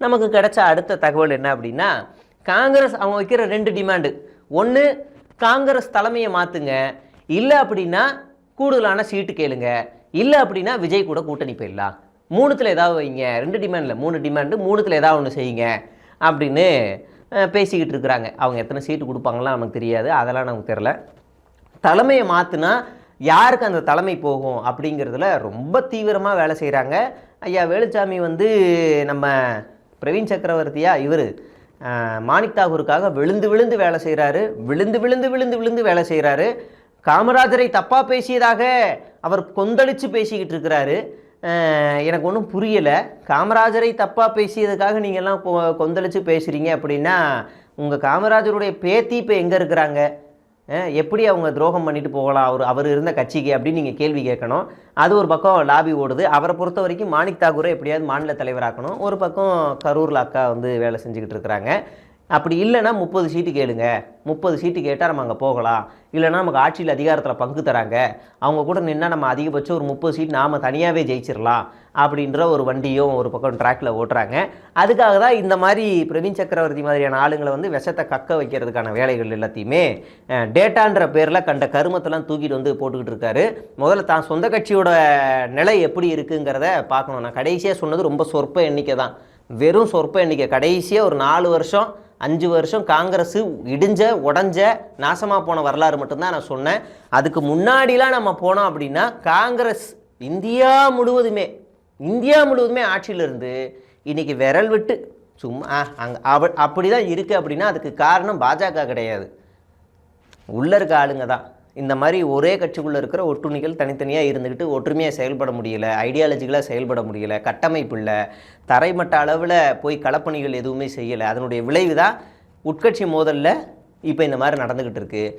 நமக்கு கிடைச்ச அடுத்த தகவல் என்ன அப்படின்னா, காங்கிரஸ் அவங்க வைக்கிற 2 டிமாண்டு. ஒன்று, காங்கிரஸ் தலைமையை மாற்றுங்க, இல்லை அப்படின்னா கூடுதலான சீட்டு கேளுங்க, இல்லை அப்படின்னா விஜய் கூட கூட்டணி போயிடலாம். 3த்தில் ஏதாவது வைங்க. 2 டிமாண்டில் 3 டிமாண்டு, 3த்தில் ஏதாவது ஒன்று செய்யுங்க அப்படின்னு பேசிக்கிட்டு இருக்கிறாங்க. அவங்க எத்தனை சீட்டு கொடுப்பாங்கலாம் நமக்கு தெரியாது, அதெல்லாம் நமக்கு தெரில. தலைமையை மாற்றினா யாருக்கு அந்த தலைமை போகும் அப்படிங்கிறதுல ரொம்ப தீவிரமாக வேலை செய்கிறாங்க. ஐயா வேலுச்சாமி வந்து நம்ம பிரவீன் சக்கரவர்த்தியா இவர் மாணிக் தாகூருக்காக விழுந்து விழுந்து வேலை செய்கிறாரு, விழுந்து விழுந்து விழுந்து விழுந்து வேலை செய்கிறாரு. காமராஜரை தப்பாக பேசியதாக அவர் கொந்தளித்து பேசிக்கிட்டு இருக்கிறாரு. எனக்கு ஒன்றும் புரியலை. காமராஜரை தப்பாக பேசியதுக்காக நீங்கள்லாம் கொந்தளித்து பேசுகிறீங்க அப்படின்னா உங்கள் காமராஜருடைய பேத்தி இப்போ எங்கே இருக்கிறாங்க? எப்படி அவங்க துரோகம் பண்ணிட்டு போகலாம் அவர் இருந்த கட்சிக்கு அப்படின்னு நீங்கள் கேள்வி கேட்கணும். அது ஒரு பக்கம் லாபி ஓடுது. அவரை பொறுத்த வரைக்கும் மாணிக் தாகூரை எப்படியாவது மாநில தலைவராக்கணும். ஒரு பக்கம் கரூரில் அக்கா வந்து வேலை செஞ்சுக்கிட்டு இருக்கிறாங்க. அப்படி இல்லைன்னா 30 சீட்டு கேளுங்க, 30 சீட்டு கேட்டால் நம்ம அங்கே போகலாம், இல்லைனா நமக்கு ஆட்சியில் அதிகாரத்தில் பங்கு தராங்க, அவங்க கூட நின்னால் நம்ம அதிகபட்சம் ஒரு 30 சீட் நாம் தனியாகவே ஜெயிச்சிடலாம் அப்படின்ற ஒரு வண்டியும் ஒரு பக்கம் ட்ராக்கில் ஓட்டுறாங்க. அதுக்காக தான் இந்த மாதிரி பிரவீன் சக்கரவர்த்தி மாதிரியான ஆளுங்களை வந்து விஷத்தை கக்க வைக்கிறதுக்கான வேலைகள் எல்லாத்தையுமே டேட்டான்ற பேரில் கண்ட கருமத்தெல்லாம் தூக்கிட்டு வந்து போட்டுக்கிட்டு இருக்காரு. முதல்ல தான் சொந்த கட்சியோட நிலை எப்படி இருக்குங்கிறத பார்க்கணும். நான் கடைசியாக சொன்னது ரொம்ப சொற்ப எண்ணிக்கை தான், வெறும் சொற்ப எண்ணிக்கை. கடைசியாக ஒரு 4 வருஷம் 5 வருஷம் காங்கிரஸ் இடிஞ்ச உடஞ்ச நாசமாக போன வரலாறு மட்டும்தான் நான் சொன்னேன். அதுக்கு முன்னாடிலாம் நம்ம போனோம் அப்படின்னா காங்கிரஸ் இந்தியா முழுவதுமே ஆட்சியில் இருந்து இன்றைக்கி விரல் விட்டு சும்மா அப்படி தான் இருக்குது. அப்படின்னா அதுக்கு காரணம் பாஜக கிடையாது, உள்ளே இருக்க ஆளுங்க தான். இந்த மாதிரி ஒரே கட்சிக்குள்ளே இருக்கிற ஒட்டுணிகள் தனித்தனியாக இருந்துக்கிட்டு ஒற்றுமையாக செயல்பட முடியலை, ஐடியாலஜிக்கலாக செயல்பட முடியலை, கட்டமைப்பு இல்லை, தரைமட்ட அளவில் போய் களப்பணிகள் எதுவுமே செய்யலை. அதனுடைய விளைவு தான் உட்கட்சி மோதலில் இப்போ இந்த மாதிரி நடந்துக்கிட்டு இருக்குது.